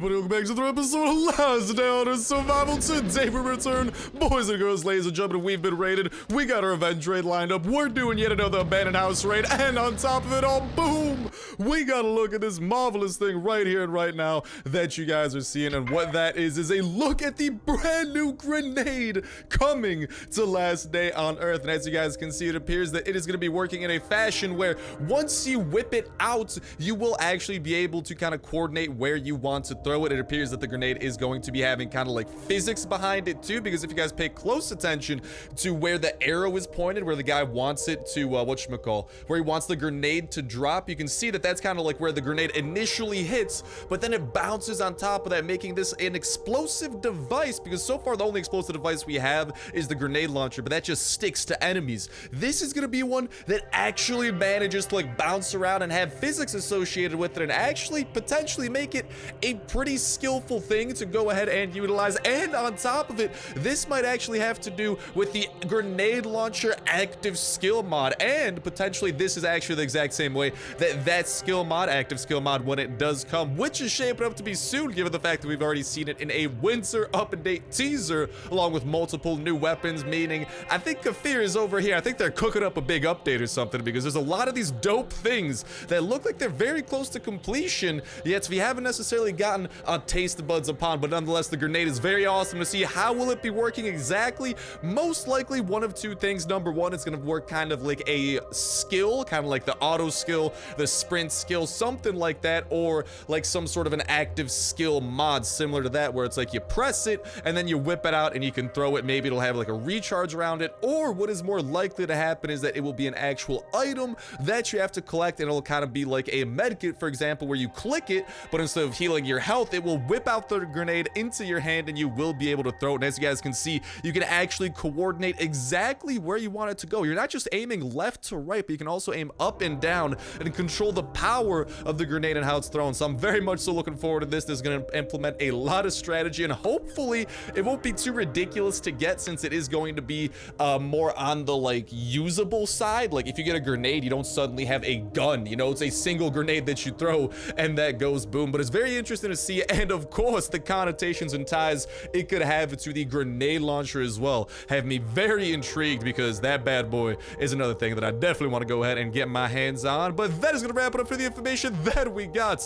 everybody, welcome back to another episode of Last Day on Earth Survival. Today we return, boys and girls, ladies and gentlemen, we've been raided, we got our event raid lined up, we're doing yet another abandoned house raid, and on top of it all, boom, we gotta look at this marvelous thing right here and right now that you guys are seeing, and what that is a look at the brand new grenade coming to Last Day on Earth. And as you guys can see, it appears that it is gonna be working in a fashion where once you whip it out, you will actually be able to kind of coordinate where you want to throw it. It appears that the grenade is going to be having kind of like physics behind it too, because if you guys pay close attention to where the arrow is pointed, where the guy wants it to where he wants the grenade to drop, you can see that that's kind of like where the grenade initially hits, but then it bounces on top of that, making this an explosive device, because so far the only explosive device we have is the grenade launcher, but that just sticks to enemies. This is going to be one that actually manages to like bounce around and have physics associated with it, and actually potentially make it a pretty skillful thing to go ahead and utilize. And on top of it, this might actually have to do with the grenade launcher active skill mod, and potentially this is actually the exact same way that skill mod, active skill mod, when it does come, which is shaping up to be soon, given the fact that we've already seen it in a winter up-to-date teaser along with multiple new weapons. Meaning I think Kafir is over here, I think they're cooking up a big update or something, because there's a lot of these dope things that look like they're very close to completion, yet we haven't necessarily gotten a taste buds upon. But nonetheless, the grenade is very awesome to see. How will it be working exactly? Most likely one of two things. Number one, it's going to work kind of like a skill, kind of like the auto skill, the sprint skill, something like that, or like some sort of an active skill mod similar to that, where it's like you press it and then you whip it out and you can throw it. Maybe it'll have like a recharge around it, or what is more likely to happen is that it will be an actual item that you have to collect, and it'll kind of be like a medkit, for example, where you click it, but instead of healing your health, it will whip out the grenade into your hand and you will be able to throw it. And as you guys can see, you can actually coordinate exactly where you want it to go. You're not just aiming left to right, but you can also aim up and down and control the power of the grenade and how it's thrown. So I'm very much so looking forward to this. This is going to implement a lot of strategy, and hopefully it won't be too ridiculous to get, since it is going to be more on the like usable side. Like if you get a grenade, you don't suddenly have a gun, you know, it's a single grenade that you throw and that goes boom. But it's very interesting to see, and of course the connotations and ties it could have to the grenade launcher as well have me very intrigued, because that bad boy is another thing that I definitely want to go ahead and get my hands on. But that is going to wrap it up for the information that we got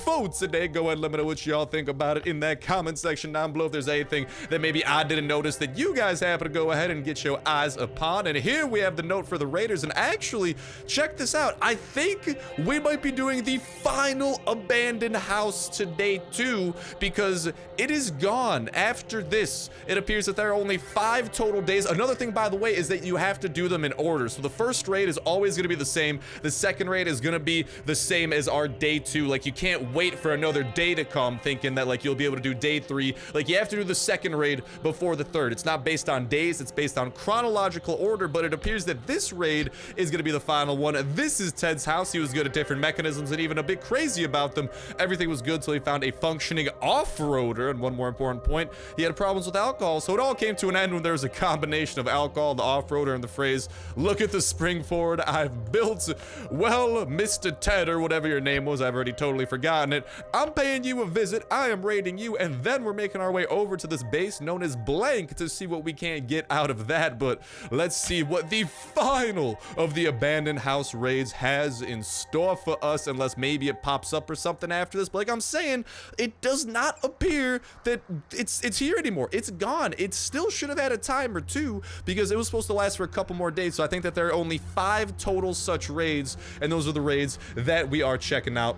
for today. Go ahead and let me know what y'all think about it in that comment section down below. If there's anything that maybe I didn't notice that you guys happen to go ahead and get your eyes upon. And here we have the note for the raiders, and actually check this out, I think we might be doing the final abandoned house today too, because it is gone. After this, it appears that there are only 5 total days. Another thing, by the way, is that you have to do them in order. So the first raid is always going to be the same, the second raid is going to be the same as our day 2. Like you can't wait for another day to come thinking that like you'll be able to do day 3. Like you have to do the second raid before the third. It's not based on days, it's based on chronological order. But it appears that this raid is going to be the final one. This is Ted's house. He was good at different mechanisms and even a bit crazy about them. Everything was good till he found a functioning off-roader, and one more important point, he had problems with alcohol. So it all came to an end when there was a combination of alcohol, the off-roader, and the phrase, "Look at the springboard I've built." Well, Mr. Ted, or whatever your name was, I've already totally forgotten it, I'm paying you a visit, I am raiding you, and then we're making our way over to this base known as Blank to see what we can get out of that. But let's see what the final of the abandoned house raids has in store for us, unless maybe it pops up or something after this. But like I'm saying, it does not appear that it's here anymore. It's gone. It still should have had a time or two, because it was supposed to last for a couple more days. So I think that there are only 5 total such raids, and those are the raids that we are checking out.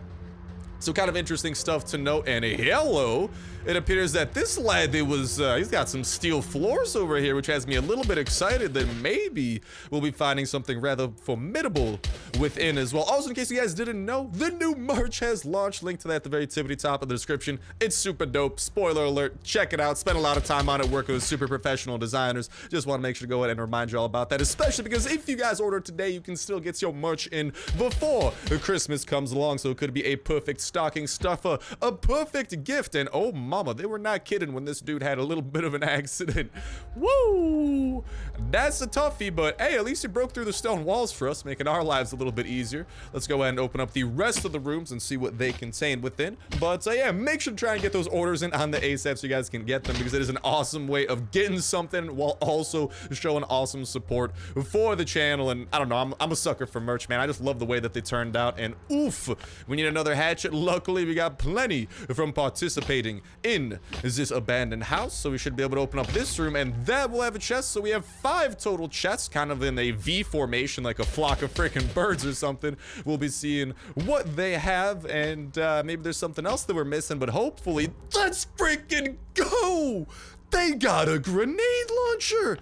So kind of interesting stuff to note. And hello, it appears that this lad, he's got some steel floors over here, which has me a little bit excited that maybe we'll be finding something rather formidable within as well. Also, in case you guys didn't know, the new merch has launched. Link to that at the very tippity top of the description. It's super dope. Spoiler alert, check it out. Spent a lot of time on it, working with super professional designers. Just want to make sure to go ahead and remind you all about that, especially because if you guys order today, you can still get your merch in before Christmas comes along. So it could be a perfect stocking stuffer, a perfect gift. And oh mama, they were not kidding when this dude had a little bit of an accident. Woo! That's a toughie, but hey, at least he broke through the stone walls for us, making our lives a little bit easier. Let's go ahead and open up the rest of the rooms and see what they contain within. But yeah, make sure to try and get those orders in on the ASAP so you guys can get them, because it is an awesome way of getting something while also showing awesome support for the channel. And I don't know, I'm a sucker for merch, man. I just love the way that they turned out. And oof, we need another hatchet. Luckily, we got plenty from participating in this abandoned house, so we should be able to open up this room, and that will have a chest. So we have 5 total chests, kind of in a V formation, like a flock of freaking birds or something. We'll be seeing what they have, and maybe there's something else that we're missing, but hopefully, let's freaking go! They got a grenade launcher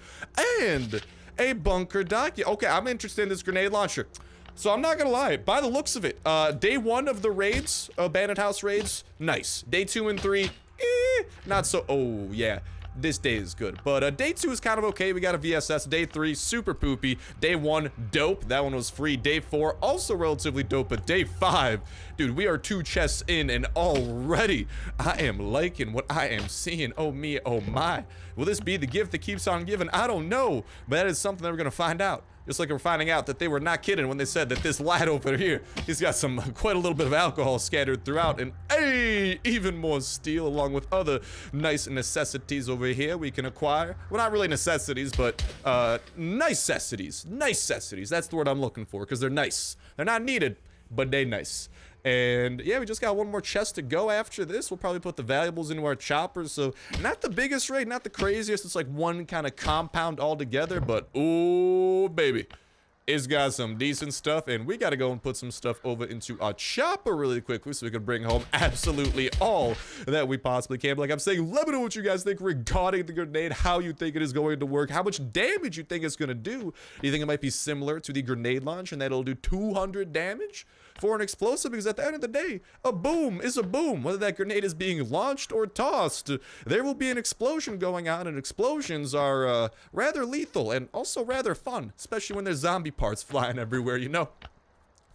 and a bunker dock. Okay, I'm interested in this grenade launcher. So I'm not gonna lie, by the looks of it, day 1 of the raids, abandoned house raids, nice. Day 2 and 3, not so. Oh yeah, this day is good, but day 2 is kind of okay. We got a VSS. Day 3, super poopy. Day 1, dope, that one was free. Day 4, also relatively dope, but day 5, dude, we are 2 chests in, and already I am liking what I am seeing. Oh me, oh my. Will this be the gift that keeps on giving? I don't know, but that is something that we're gonna find out. Just like we're finding out that they were not kidding when they said that this lad over here, he's got quite a little bit of alcohol scattered throughout, and hey, even more steel, along with other nice necessities over here we can acquire. Well, not really necessities, but necessities. Necessities, that's the word I'm looking for, because they're nice. They're not needed, but they nice. And yeah, we just got 1 more chest to go after this. We'll probably put the valuables into our choppers. So not the biggest raid, not the craziest. It's like 1 kind of compound all together, but oh baby, it's got some decent stuff. And we got to go and put some stuff over into our chopper really quickly so we can bring home absolutely all that we possibly can. But like I'm saying, let me know what you guys think regarding the grenade, how you think it is going to work, how much damage you think it's going to do. Do you think it might be similar to the grenade launch and that it'll do 200 damage for an explosive? Because at the end of the day, a boom is a boom. Whether that grenade is being launched or tossed, there will be an explosion going on, and explosions are rather lethal and also rather fun, especially when there's zombie parts flying everywhere, you know.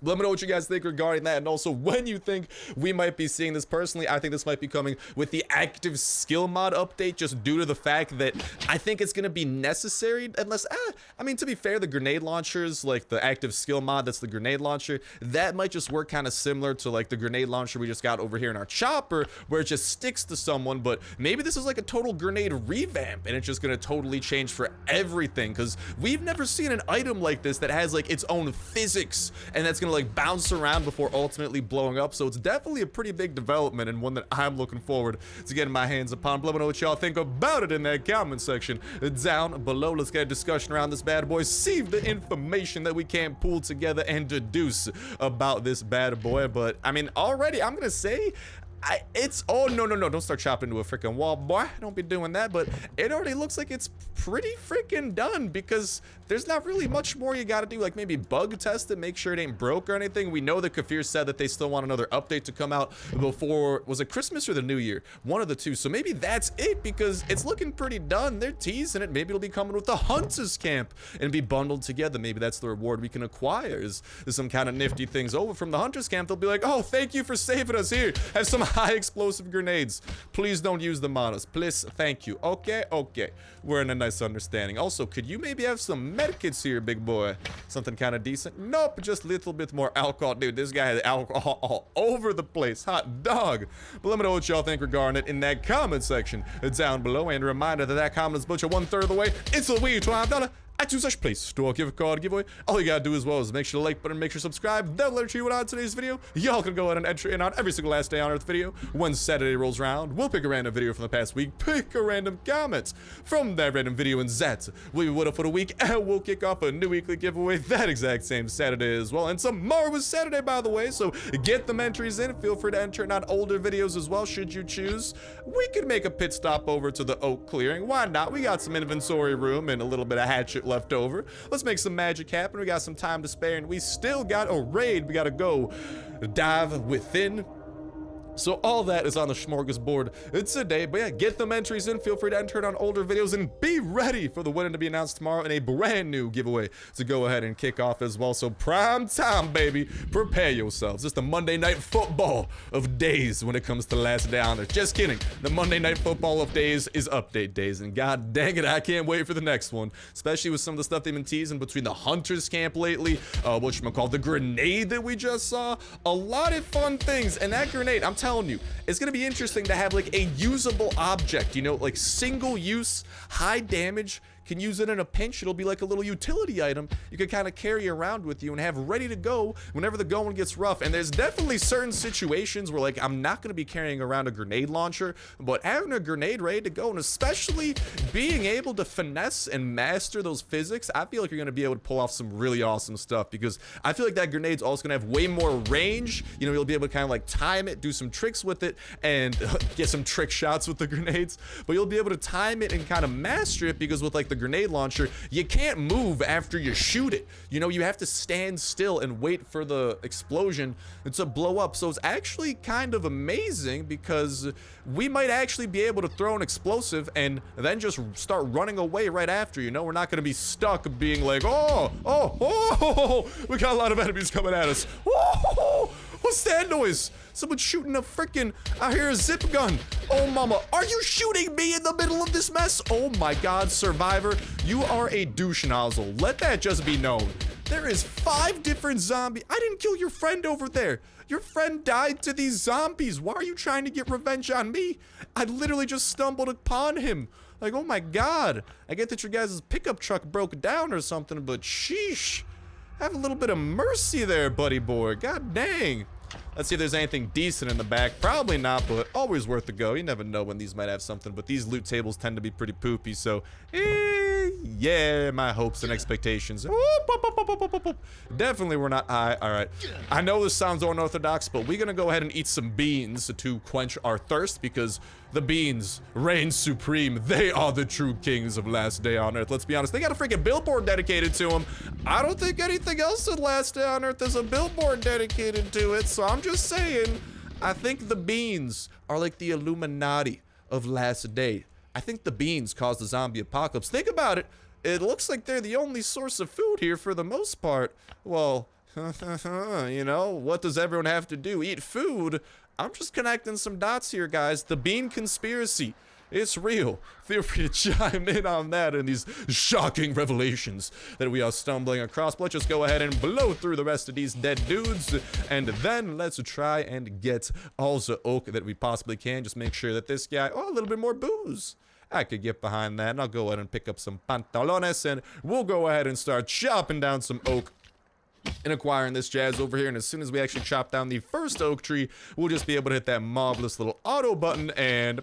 Let me know what you guys think regarding that, and also when you think we might be seeing this. Personally, I think this might be coming with the active skill mod update, just due to the fact that I think it's going to be necessary, unless, I mean, to be fair, the grenade launchers, like the active skill mod, that's the grenade launcher, that might just work kind of similar to like the grenade launcher we just got over here in our chopper, where it just sticks to someone. But maybe this is like a total grenade revamp, and it's just going to totally change for everything, because we've never seen an item like this that has like its own physics, and that's going to like bounce around before ultimately blowing up. So it's definitely a pretty big development, and one that I'm looking forward to getting my hands upon. Let me know what y'all think about it in that comment section down below. Let's get a discussion around this bad boy, see the information that we can pull together and deduce about this bad boy. But I mean, already I'm gonna say oh no, don't start chopping into a freaking wall, boy. Don't be doing that. But it already looks like it's pretty freaking done, because there's not really much more you gotta do. Like maybe bug test it, make sure it ain't broke or anything. We know that Kafir said that they still want another update to come out before, was it Christmas or the New Year? One of the two. So maybe that's it, because it's looking pretty done. They're teasing it. Maybe it'll be coming with the Hunters Camp and be bundled together. Maybe that's the reward we can acquire, is some kind of nifty things over from the Hunters Camp. They'll be like, oh, thank you for saving us. Here, have some high explosive grenades. Please don't use them on us. Please, thank you. Okay, we're in a nice understanding. Also, could you maybe have some medkits here, big boy? Something kind of decent? Nope, just a little bit more alcohol. Dude, this guy has alcohol all over the place. Hot dog. But let me know what y'all think regarding it in that comment section down below. And a reminder that that comment is butcher 1/3 of the way. It's a wee $12 iTunes Slash Play Store gift card giveaway. All you gotta do as well is make sure to like button, make sure to subscribe. That'll let you know on today's video. Y'all can go ahead and enter in on every single last day on Earth video. When Saturday rolls around, we'll pick a random video from the past week, pick a random comment from that random video, and that will be what up for the week. And we'll kick off a new weekly giveaway that exact same Saturday as well. And tomorrow is Saturday, by the way, so get them entries in. Feel free to enter in on older videos as well, should you choose. We could make a pit stop over to the oak clearing. Why not? We got some inventory room and a little bit of hatchet left over. Let's make some magic happen. We got some time to spare, and we still got a raid we gotta go dive within. So all that is on the smorgasbord today. But yeah, get them entries in. Feel free to enter it on older videos and be ready for the winner to be announced tomorrow in a brand new giveaway to go ahead and kick off as well. So prime time, baby. Prepare yourselves. It's the Monday Night Football of days when it comes to Last Day on Earth. Just kidding. The Monday Night Football of days is update days. And god dang it, I can't wait for the next one. Especially with some of the stuff they've been teasing between the Hunters camp lately. Whatchamacallit, the grenade that we just saw. A lot of fun things. And that grenade, I'm telling you, it's gonna be interesting to have like a usable object, you know, like single use, high damage. Can use it in a pinch. It'll be like a little utility item you can kind of carry around with you and have ready to go whenever the going gets rough. And there's definitely certain situations where like I'm not going to be carrying around a grenade launcher, but having a grenade ready to go, and especially being able to finesse and master those physics, I feel like you're going to be able to pull off some really awesome stuff, because I feel like that grenade's also going to have way more range. You know, you'll be able to kind of like time it, do some tricks with it, and get some trick shots with the grenades, but you'll be able to time it and kind of master it, because with like the grenade launcher, you can't move after you shoot it. You know, you have to stand still and wait for the explosion to blow up. So it's actually kind of amazing, because we might actually be able to throw an explosive and then just start running away right after. You know, we're not going to be stuck being like, oh, we got a lot of enemies coming at us. Oh, what's that noise? Someone's shooting a freaking, I hear a zip gun. Oh mama, are you shooting me in the middle of this mess? Oh my god, Survivor, you are a douche nozzle. Let that just be known. There is 5 different zombies. I didn't kill your friend over there. Your friend died to these zombies. Why are you trying to get revenge on me? I literally just stumbled upon him. Like, oh my god. I get that your guys' pickup truck broke down or something, but sheesh. Have a little bit of mercy there, buddy boy. God dang. Let's see if there's anything decent in the back. Probably not, but always worth a go. You never know when these might have something, but these loot tables tend to be pretty poopy, so yeah, my hopes and expectations definitely were not high. All right, I know this sounds unorthodox, but we're gonna go ahead and eat some beans to quench our thirst, because the beans reign supreme. They are the true kings of Last Day on Earth. Let's be honest, they got a freaking billboard dedicated to them. I don't think anything else in Last Day on Earth is a billboard dedicated to it, so I'm just saying, I think the beans are like the Illuminati of Last Day. I think the beans caused the zombie apocalypse. Think about it. It looks like they're the only source of food here for the most part. Well, you know, what does everyone have to do? Eat food? I'm just connecting some dots here, guys. The bean conspiracy. It's real. Feel free to chime in on that and these shocking revelations that we are stumbling across. But let's just go ahead and blow through the rest of these dead dudes, and then let's try and get all the oak that we possibly can. Just make sure that this guy, oh, a little bit more booze. I could get behind that, and I'll go ahead and pick up some pantalones, and we'll go ahead and start chopping down some oak and acquiring this jazz over here. And as soon as we actually chop down the first oak tree, we'll just be able to hit that marvelous little auto button, and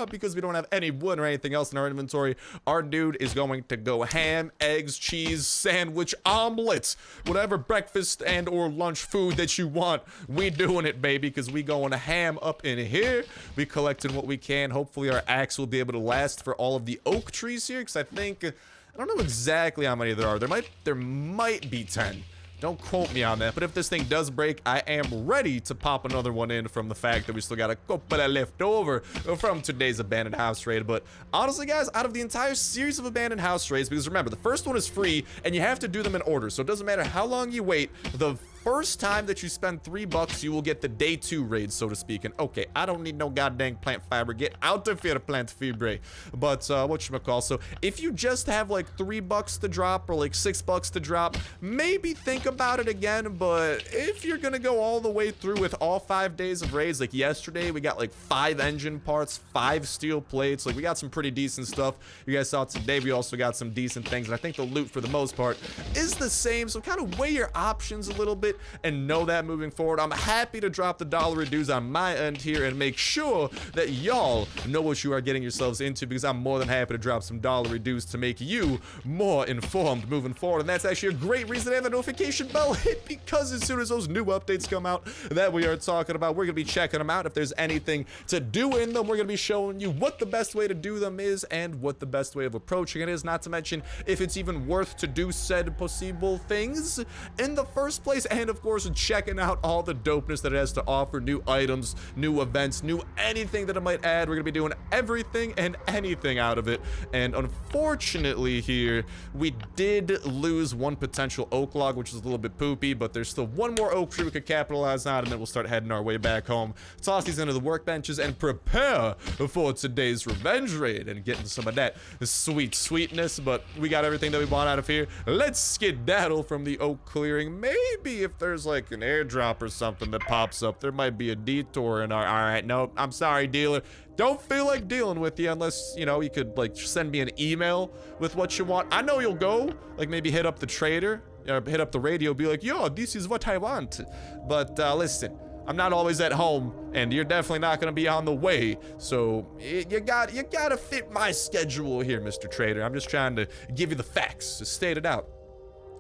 because we don't have any wood or anything else in our inventory, our dude is going to go ham, eggs, cheese, sandwich, omelets, whatever breakfast and or lunch food that you want. We doing it, baby, because we going to ham up in here. We collecting what we can. Hopefully our axe will be able to last for all of the oak trees here, because I think, I don't know exactly how many there are. There might be 10. Don't quote me on that, but if this thing does break, I am ready to pop another one in from the fact that we still got a couple left over from today's abandoned house raid. But honestly, guys, out of the entire series of abandoned house raids, because remember, the first one is free and you have to do them in order, so it doesn't matter how long you wait. The first time that you spend $3, you will get the day 2 raid, so to speak. And okay, I don't need no goddamn plant fiber. Get out of here, plant fibre. But whatchamacallit, so if you just have like $3 to drop or like $6 to drop, maybe think about it again. But if you're gonna go all the way through with all 5 days of raids, like yesterday we got like 5 engine parts, 5 steel plates, like we got some pretty decent stuff. You guys saw today we also got some decent things, and I think the loot for the most part is the same, so kind of weigh your options a little bit and know that moving forward. I'm happy to drop the dollar dues on my end here and make sure that y'all know what you are getting yourselves into, because I'm more than happy to drop some dollar dues to make you more informed moving forward. And that's actually a great reason to have the notification bell hit, because as soon as those new updates come out that we are talking about, we're gonna be checking them out. If there's anything to do in them, we're gonna be showing you what the best way to do them is and what the best way of approaching it is, not to mention if it's even worth to do said possible things in the first place. And and of course checking out all the dopeness that it has to offer, new items, new events, new anything that it might add. We're gonna be doing everything and anything out of it. And unfortunately here, we did lose one potential oak log, which is a little bit poopy, but there's still one more oak tree we could capitalize on, and then we'll start heading our way back home, toss these into the workbenches, and prepare for today's revenge raid and getting some of that sweetness. But we got everything that we want out of here. Let's skedaddle from the oak clearing. Maybe if there's like an airdrop or something that pops up, there might be a detour in our... All right, no, I'm sorry, dealer. Don't feel like dealing with you unless, you know, you could like send me an email with what you want. I know you'll go, like maybe hit up the trader, or hit up the radio, be like, yo, this is what I want. But listen, I'm not always at home, and you're definitely not gonna be on the way. So you gotta fit my schedule here, Mr. Trader. I'm just trying to give you the facts, just state it out.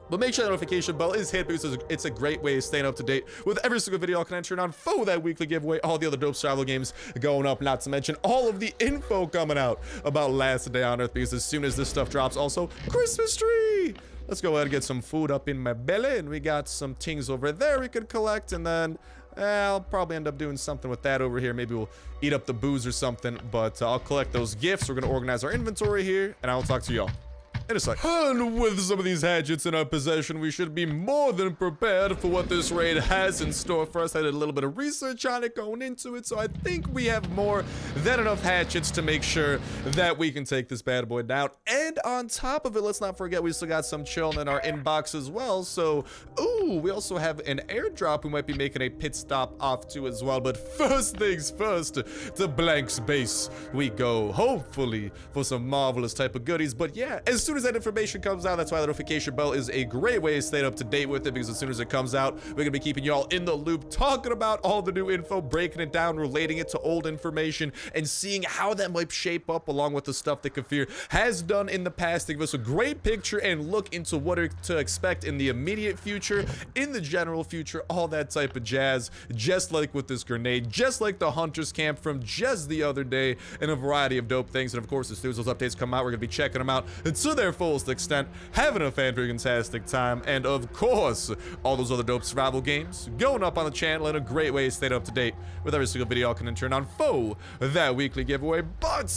But make sure the notification bell is hit because it's a great way of staying up to date with every single video I can enter on for that weekly giveaway, all the other dope survival games going up, not to mention all of the info coming out about Last Day on Earth, because as soon as this stuff drops, also Christmas tree. Let's go ahead and get some food up in my belly, and we got some things over there we could collect, and then I'll probably end up doing something with that over here. Maybe we'll eat up the booze or something, but I'll collect those gifts. We're gonna organize our inventory here, and I'll talk to y'all in a sec. And with some of these hatchets in our possession, we should be more than prepared for what this raid has in store for us. I did a little bit of research on it going into it, so I think we have more than enough hatchets to make sure that we can take this bad boy down. And on top of it, let's not forget we still got some chilling in our inbox as well. So, ooh, we also have an airdrop we might be making a pit stop off to as well. But first things first, to blank space we go, hopefully for some marvelous type of goodies. But yeah, as soon as that information comes out, that's why the notification bell is a great way to stay up to date with it, because as soon as it comes out, we're gonna be keeping y'all in the loop, talking about all the new info, breaking it down, relating it to old information, and seeing how that might shape up along with the stuff that Kafir has done in the past to give us a great picture and look into what to expect in the immediate future, in the general future, all that type of jazz, just like with this grenade, just like the Hunter's Camp from just the other day, and a variety of dope things. And of course, as soon as those updates come out, we're gonna be checking them out to their fullest extent, having a fan-fantastic time, and of course, all those other dope survival games going up on the channel, in a great way to stay up to date with every single video I can turn on for that weekly giveaway. But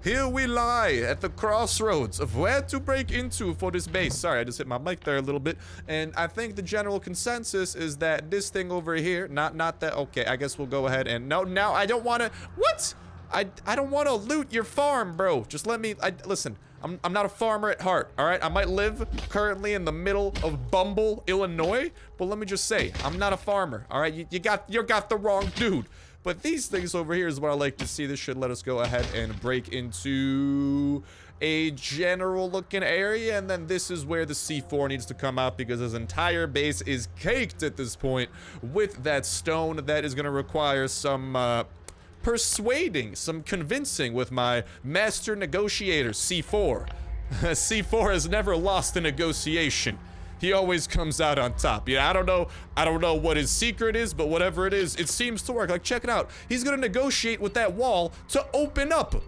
here we lie at the crossroads of where to break into for this base. Sorry, I just hit my mic there a little bit, and I think the general consensus is that this thing over here, not that, okay, I guess we'll go ahead and, no, I don't want to, what? I don't want to loot your farm, bro. Just let me, listen, I'm not a farmer at heart, all right? I might live currently in the middle of Bumble, Illinois, but let me just say, I'm not a farmer, all right? You got the wrong dude. But these things over here is what I like to see. This should let us go ahead and break into a general looking area, and then this is where the C4 needs to come out, because his entire base is caked at this point with that stone. That is going to require some persuading, some convincing with my master negotiator, C4. C4 has never lost a negotiation. He always comes out on top. Yeah, I don't know what his secret is, but whatever it is, it seems to work. Like, check it out. He's gonna negotiate with that wall to open up.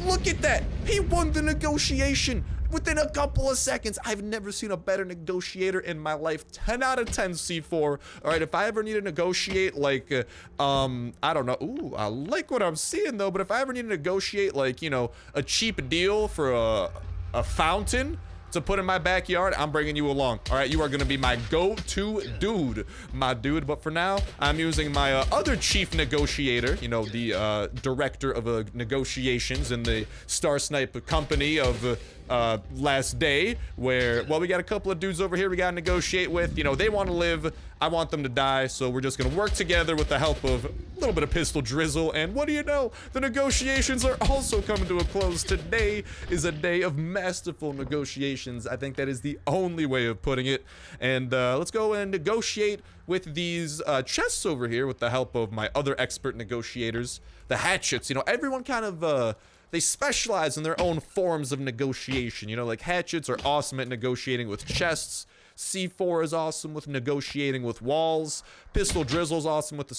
Look at that. He won the negotiation within a couple of seconds. I've never seen a better negotiator in my life. 10 out of 10, C4. All right, if I ever need to negotiate, like, I don't know. Ooh, I like what I'm seeing, though. But if I ever need to negotiate, like, you know, a cheap deal for a fountain to put in my backyard, I'm bringing you along. All right, you are gonna be my go-to dude, my dude. But for now, I'm using my other chief negotiator, you know, the director of negotiations in the Starsnipe company of Last Day, where, well, we got a couple of dudes over here we gotta negotiate with. You know, they want to live, I want them to die, so we're just gonna work together with the help of a little bit of pistol drizzle. And what do you know, the negotiations are also coming to a close. Today is a day of masterful negotiations. I think that is the only way of putting it. And let's go and negotiate with these chests over here with the help of my other expert negotiators, the hatchets. You know, everyone kind of they specialize in their own forms of negotiation. You know, like hatchets are awesome at negotiating with chests. C4 is awesome with negotiating with walls. Pistol Drizzle's awesome with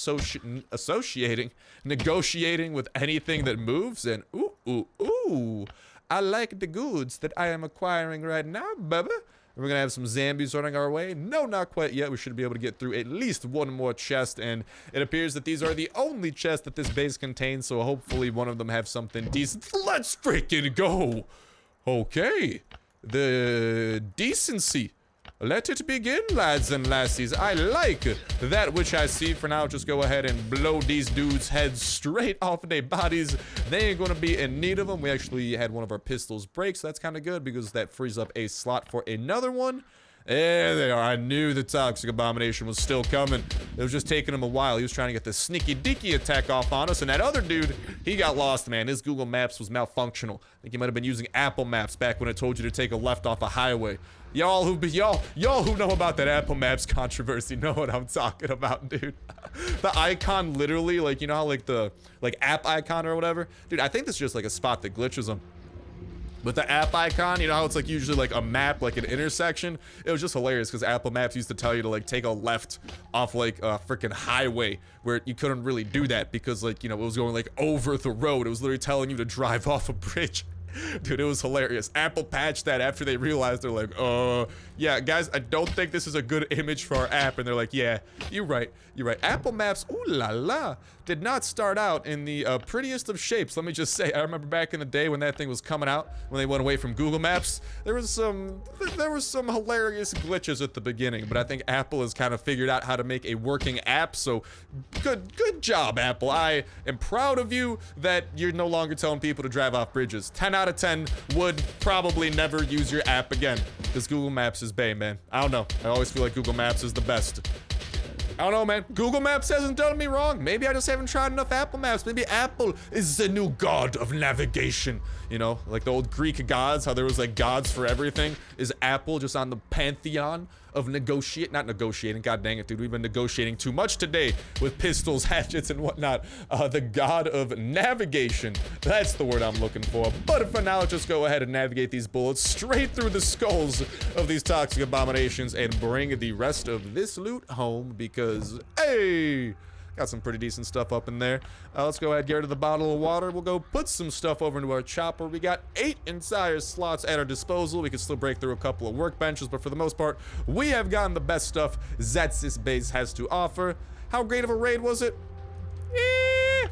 negotiating with anything that moves. And ooh, I like the goods that I am acquiring right now, baby. We're gonna have some zombies running our way. No, not quite yet. We should be able to get through at least one more chest, and it appears that these are the only chests that this base contains, so hopefully one of them have something decent. Let's freaking go! Okay. The decency. Let it begin, lads and lassies. I like that which I see. For now, just go ahead and blow these dudes' heads straight off their bodies. They ain't gonna be in need of them. We actually had one of our pistols break, so that's kind of good because that frees up a slot for another one. There they are. I knew the toxic abomination was still coming. It was just taking him a while. He was trying to get the sneaky deaky attack off on us, and that other dude, he got lost, man. His Google Maps was malfunctional. I think he might have been using Apple Maps back when it told you to take a left off a highway. Y'all who know about that Apple Maps controversy know what I'm talking about, dude. The icon literally, like, you know how like the app icon or whatever? Dude, I think this is just like a spot that glitches them. But the app icon, you know how it's like usually like a map, like an intersection? It was just hilarious because Apple Maps used to tell you to like take a left off like a freaking highway where you couldn't really do that because like, you know, it was going like over the road. It was literally telling you to drive off a bridge. Dude, it was hilarious. Apple patched that after they realized, they're like, yeah, guys, I don't think this is a good image for our app. And they're like, yeah, you're right. You're right. Apple Maps, ooh la la, did not start out in the prettiest of shapes. Let me just say, I remember back in the day when that thing was coming out, when they went away from Google Maps, there was some hilarious glitches at the beginning. But I think Apple has kind of figured out how to make a working app. So good job, Apple. I am proud of you that you're no longer telling people to drive off bridges. 10 out of 10 would probably never use your app again because Google Maps is bae, man. I don't know. I always feel like Google Maps is the best. I don't know, man. Google Maps hasn't done me wrong. Maybe I just haven't tried enough Apple Maps. Maybe Apple is the new god of navigation. You know, like the old Greek gods, how there was like gods for everything. Is Apple just on the pantheon of not negotiating, god dang it, dude, we've been negotiating too much today with pistols, hatchets, and whatnot. The god of navigation, that's the word I'm looking for. But for now, just go ahead and navigate these bullets straight through the skulls of these toxic abominations and bring the rest of this loot home because, hey, got some pretty decent stuff up in there. Let's go ahead, get rid of the bottle of water. We'll go put some stuff over into our chopper. We got 8 entire slots at our disposal. We can still break through a couple of workbenches, but for the most part, we have gotten the best stuff that this base has to offer. How great of a raid was it? It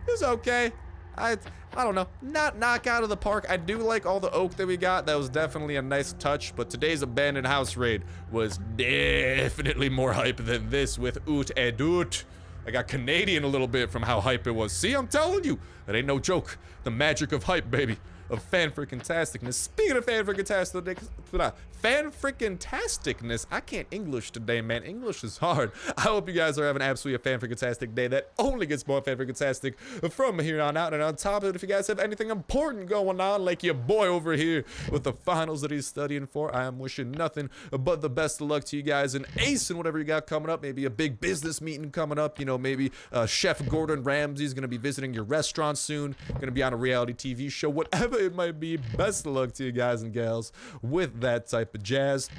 was okay. I don't know. Not knock out of the park. I do like all the oak that we got. That was definitely a nice touch, but today's abandoned house raid was definitely more hype than this with Oot and Oot. I got Canadian a little bit from how hype it was. See, I'm telling you, that ain't no joke. The magic of hype, baby. Of fan-freaking-tasticness. Speaking of fan-freaking-tasticness, I can't English today, man. English is hard. I hope you guys are having absolutely a fan-freaking-tastic day that only gets more fan-freaking-tastic from here on out. And on top of it, if you guys have anything important going on, like your boy over here with the finals that he's studying for, I am wishing nothing but the best of luck to you guys and ace and whatever you got coming up. Maybe a big business meeting coming up. You know, maybe Chef Gordon Ramsay's going to be visiting your restaurant soon. Going to be on a reality TV show. Whatever it might be, best of luck to you guys and gals with that type of jazz.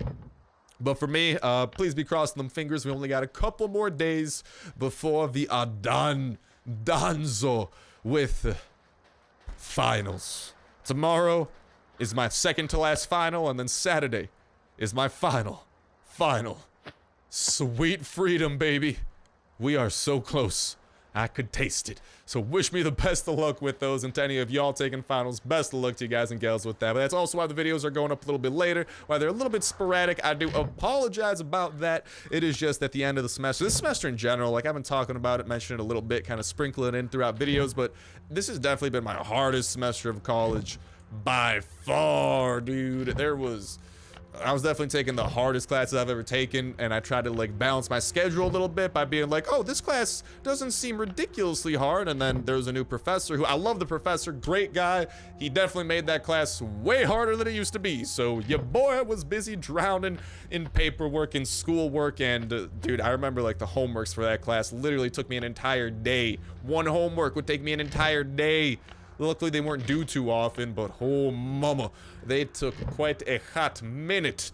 But for me, please be crossing them fingers. We only got a couple more days before the Danzo with finals. Tomorrow is my second to last final, and then Saturday is my final. Sweet freedom, baby. We are so close. I could taste it. So wish me the best of luck with those, and to any of y'all taking finals, best of luck to you guys and gals with that. But that's also why the videos are going up a little bit later, why they're a little bit sporadic. I do apologize about that. It is just at the end of the semester. This semester in general, like I've been talking about it, mentioning it a little bit, kind of sprinkling it in throughout videos, but this has definitely been my hardest semester of college by far, dude. I was definitely taking the hardest classes I've ever taken, and I tried to like balance my schedule a little bit by being like, oh, this class doesn't seem ridiculously hard. And then there was a new professor who, I love the professor, great guy. He definitely made that class way harder than it used to be. So your boy was busy drowning in paperwork and schoolwork, and dude, I remember like the homeworks for that class literally took me an entire day. One homework would take me an entire day. Luckily, they weren't due too often, but oh mama, they took quite a hot minute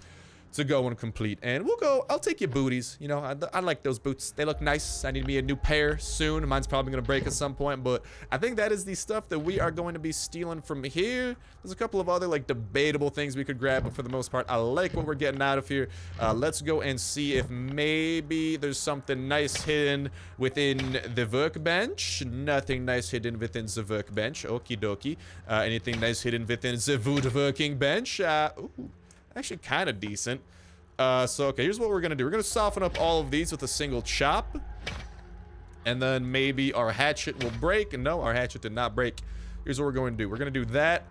to go and complete. And we'll go, I'll take your booties. You know, I like those boots. They look nice. I need me a new pair soon. Mine's probably going to break at some point, but I think that is the stuff that we are going to be stealing from here. There's a couple of other like debatable things we could grab, but for the most part, I like what we're getting out of here. Let's go and see if maybe there's something nice hidden within the workbench. Nothing nice hidden within the workbench. Okie dokie. Anything nice hidden within the woodworking bench? Ooh. Actually kind of decent. So okay, here's what we're gonna do. We're gonna soften up all of these with a single chop, and then maybe our hatchet will break. And no, our hatchet did not break. Here's what we're going to do. We're gonna do that.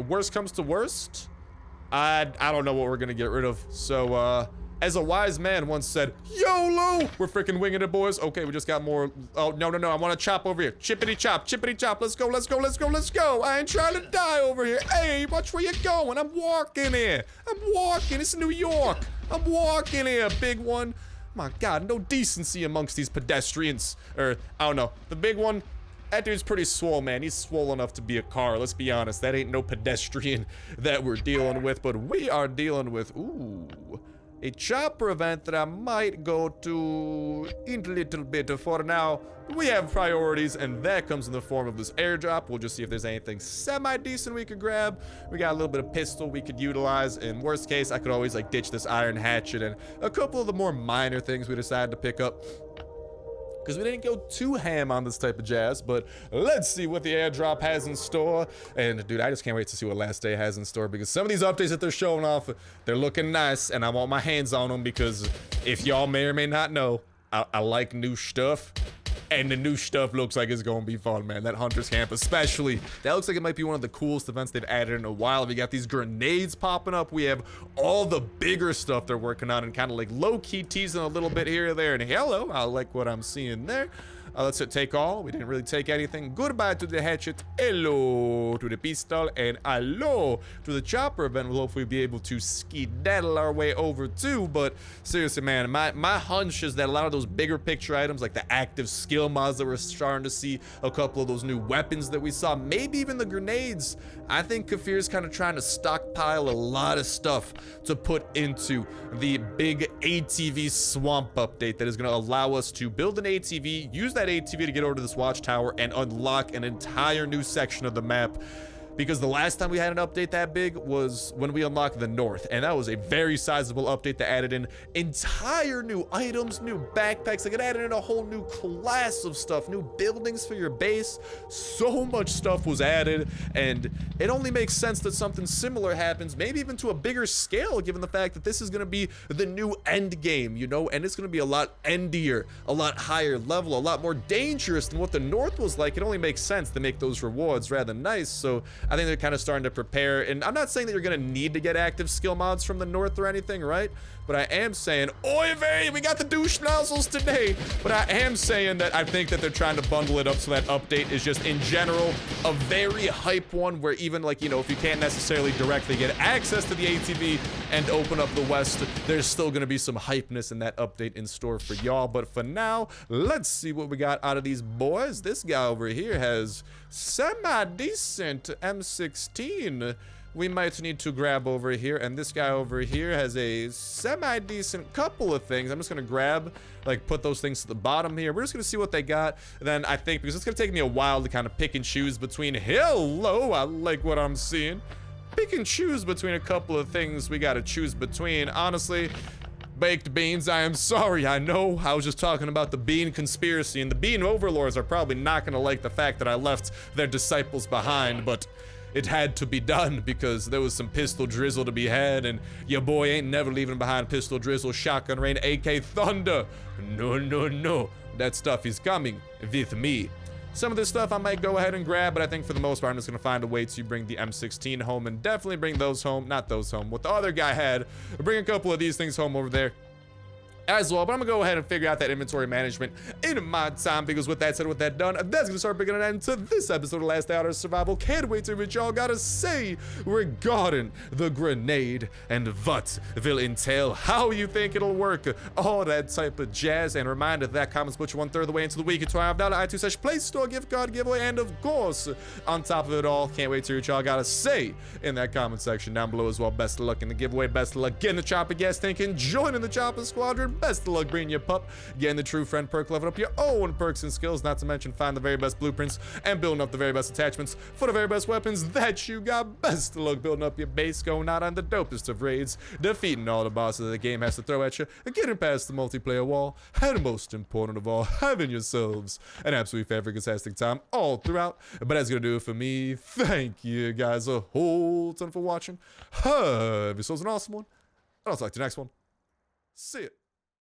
Worst comes to worst, I don't know what we're gonna get rid of. So as a wise man once said, YOLO! We're freaking winging it, boys. Okay, we just got more. Oh, no. I want to chop over here. Chippity chop. Let's go. I ain't trying to die over here. Hey, watch where you're going. I'm walking here. It's New York. I'm walking here, big one. My God, no decency amongst these pedestrians. Or, I don't know. The big one, that dude's pretty swole, man. He's swole enough to be a car. Let's be honest. That ain't no pedestrian that we're dealing with. But we are dealing with, ooh, a chopper event that I might go to in a little bit. For now, we have priorities, and that comes in the form of this airdrop. We'll just see if there's anything semi-decent we could grab. We got a little bit of pistol we could utilize. In worst case, I could always like ditch this iron hatchet and a couple of the more minor things we decided to pick up, because we didn't go too ham on this type of jazz. But let's see what the airdrop has in store. And dude, I just can't wait to see what last day has in store, because some of these updates that they're showing off, they're looking nice, and I want my hands on them, because if y'all may or may not know, I like new stuff. And the new stuff looks like it's gonna be fun, man. That Hunter's Camp especially. That looks like it might be one of the coolest events they've added in a while. We got these grenades popping up. We have all the bigger stuff they're working on, and kind of like low-key teasing a little bit here or there. And hello, I like what I'm seeing there. Let's take all. We didn't really take anything. Goodbye to the hatchet. Hello to the pistol. And hello to the chopper event. We'll hopefully be able to skedaddle our way over too. But seriously, man, my hunch is that a lot of those bigger picture items, like the active skill mods that we're starting to see, a couple of those new weapons that we saw, maybe even the grenades, I think Kafir's kind of trying to stockpile a lot of stuff to put into the big ATV swamp update that is going to allow us to build an ATV, use that ATV to get over to this watchtower, and unlock an entire new section of the map. Because the last time we had an update that big was when we unlocked the north, and that was a very sizable update that added in entire new items, new backpacks. Like, it added in a whole new class of stuff, new buildings for your base. So much stuff was added, and it only makes sense that something similar happens, maybe even to a bigger scale, given the fact that this is going to be the new end game, you know, and it's going to be a lot endier, a lot higher level, a lot more dangerous than what the north was like. It only makes sense to make those rewards rather nice. So I think they're kind of starting to prepare, and I'm not saying that you're going to need to get active skill mods from the north or anything, right? But I am saying, oy vey, we got the douche nozzles today. But I am saying that I think that they're trying to bundle it up so that update is just, in general, a very hype one, where even, like, you know, if you can't necessarily directly get access to the ATV and open up the west, there's still going to be some hypeness in that update in store for y'all. But for now, let's see what we got out of these boys. This guy over here has semi-decent M16 we might need to grab over here, and this guy over here has a semi-decent couple of things. I'm just gonna grab, like, put those things to the bottom here. We're just gonna see what they got. Then I think, because it's gonna take me a while to kind of pick and choose between, hello, I like what I'm seeing, pick and choose between a couple of things we gotta choose between. Honestly, baked beans, I am sorry. I know I was just talking about the bean conspiracy, and the bean overlords are probably not gonna like the fact that I left their disciples behind, but it had to be done because there was some pistol drizzle to be had, and your boy ain't never leaving behind pistol drizzle, shotgun rain, AK thunder. No. That stuff is coming with me. Some of this stuff I might go ahead and grab, but I think for the most part, I'm just gonna find a way to bring the M16 home, and definitely bring those home, not those home, what the other guy had. Bring a couple of these things home over there. as well, but I'm gonna go ahead and figure out that inventory management in my time, because with that said, with that done, that's gonna start bringing an end to this episode of Last Day Out of Survival. Can't wait to hear what y'all gotta say regarding the grenade and what will entail, how you think it'll work, all that type of jazz. And reminder that comments put you 1/3 of the way into the week into our $5 iTunes Play Store gift card giveaway, and of course, on top of it all, can't wait to hear what y'all gotta say in that comment section down below as well. Best of luck in the giveaway, best of luck getting the chopper gas tank and joining the chopper squadron. Best of luck bringing your pup, getting the true friend perk, leveling up your own perks and skills, not to mention find the very best blueprints and building up the very best attachments for the very best weapons that you got. Best of luck building up your base, going out on the dopest of raids, defeating all the bosses the game has to throw at you, getting past the multiplayer wall, and most important of all, having yourselves an absolutely fantastic time all throughout. But that's gonna do it for me. Thank you guys a whole ton for watching. Have yourselves an awesome one, and I'll talk to you next one. See ya.